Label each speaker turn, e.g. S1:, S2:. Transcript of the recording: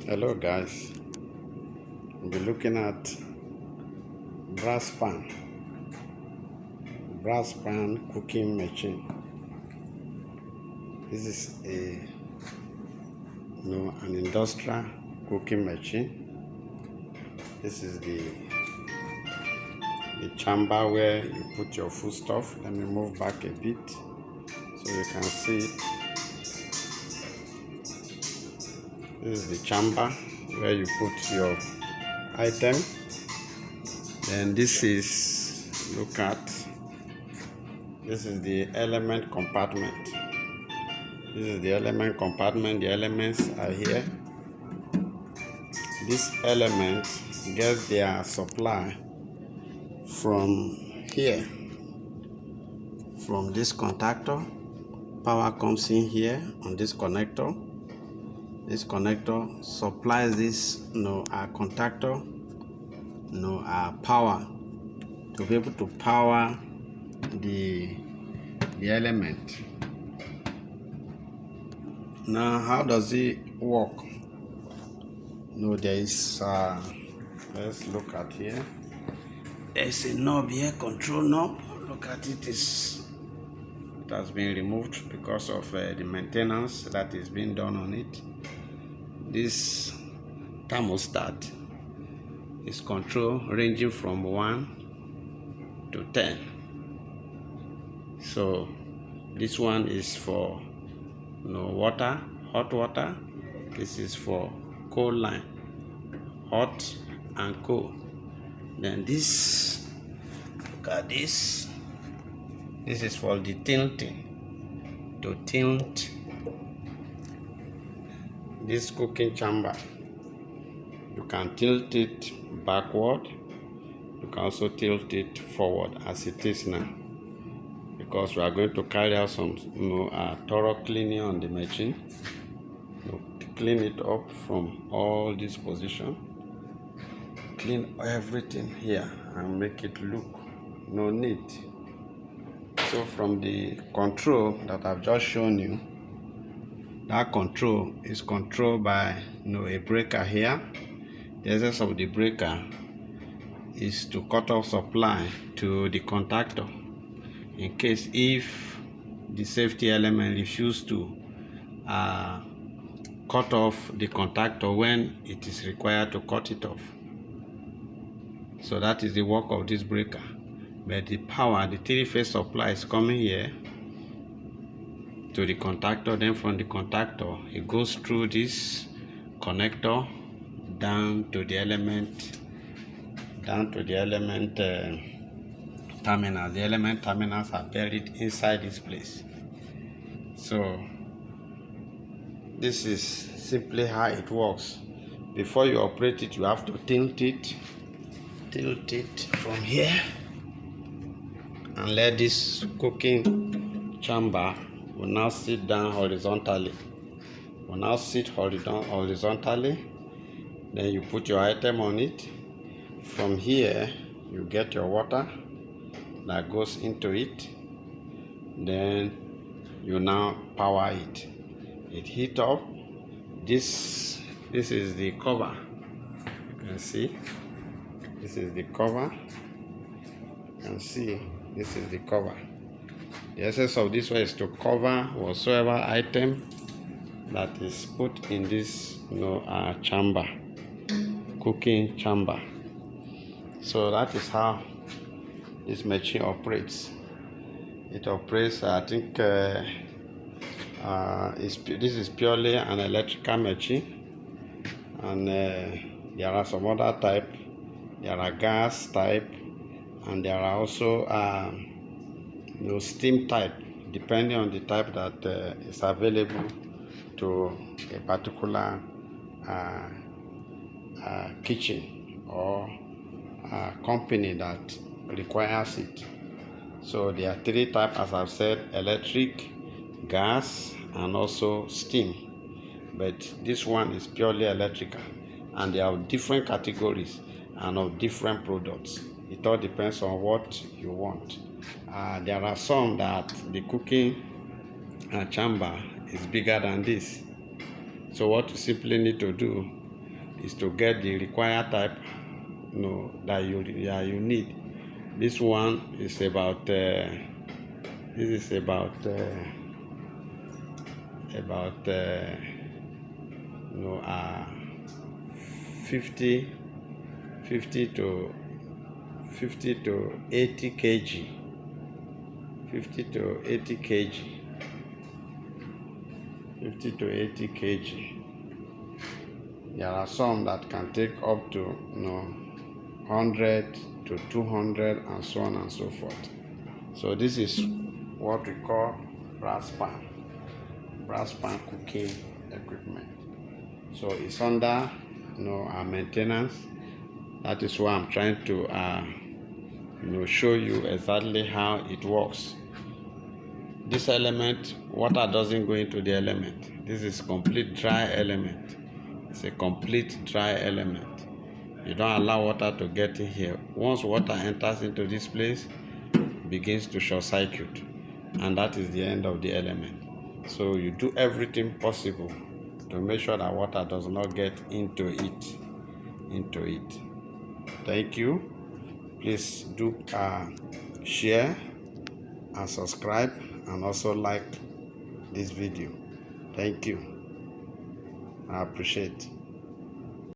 S1: Hello guys, we'll be looking at Bratts Pan cooking machine. This is an industrial cooking machine. This is the chamber where you put your food stuff. Let me move back a bit so you can see it. This is the chamber where you put your item. Then this is, this is the element compartment. This is the element compartment. The elements are here. This element gets their supply from here, from this contactor. Power comes in here on this connector. This connector supplies this our contactor our power to be able to power the element. Now, how does it work? There is let's look at here. There's a knob here, control knob. Look at it, it has been removed because of the maintenance that is being done on it. This thermostat is control ranging from 1 to 10. So this one is for water, hot water. This is for cold line, hot and cold. Then this, look at this. This is for the tilting, to tilt this cooking chamber. You can tilt it backward. You can also tilt it forward as it is now, because we are going to carry out some thorough cleaning on the machine. Clean it up from all this position, clean everything here and make it look neat. So from the control that I've just shown you, that control is controlled by a breaker here. The essence of the breaker is to cut off supply to the contactor in case if the safety element refuses to cut off the contactor when it is required to cut it off. So that is the work of this breaker. But the power, the three-phase supply is coming here to the contactor. Then from the contactor, it goes through this connector down to the element terminals. The element terminals are buried inside this place. So this is simply how it works. Before you operate it, you have to tilt it from here and let this cooking chamber will now sit down horizontally. Then you put your item on it. From here, you get your water that goes into it. Then you now power it. It heats up. This is the cover. You can see. This is the cover. You can see. This is the cover. The essence of this one is to cover whatsoever item that is put in this chamber, cooking chamber. So that is how this machine operates. It operates, I think this is purely an electrical machine, and there are some other type. There are gas type, and there are also steam type, depending on the type that is available to a particular kitchen or company that requires it. So there are three types, as I've said: electric, gas, and also steam. But this one is purely electrical, and they have different categories and of different products. It all depends on what you want. There are some that the cooking chamber is bigger than this. So what you simply need to do is to get the required type that you need. This one is about 50 to 80 kg, 50 to 80 kg, 50 to 80 kg. There are some that can take up to 100 to 200 and so on and so forth. So this is what we call Bratts Pan cooking equipment. So it's under our maintenance. That is why I'm trying to show you exactly how it works. This element, water doesn't go into the element. This is complete dry element. It's a complete dry element. You don't allow water to get in here. Once water enters into this place, it begins to short circuit, and that is the end of the element. So you do everything possible to make sure that water does not get into it. Thank you. Please do share and subscribe, and also like this video. Thank you. I appreciate it.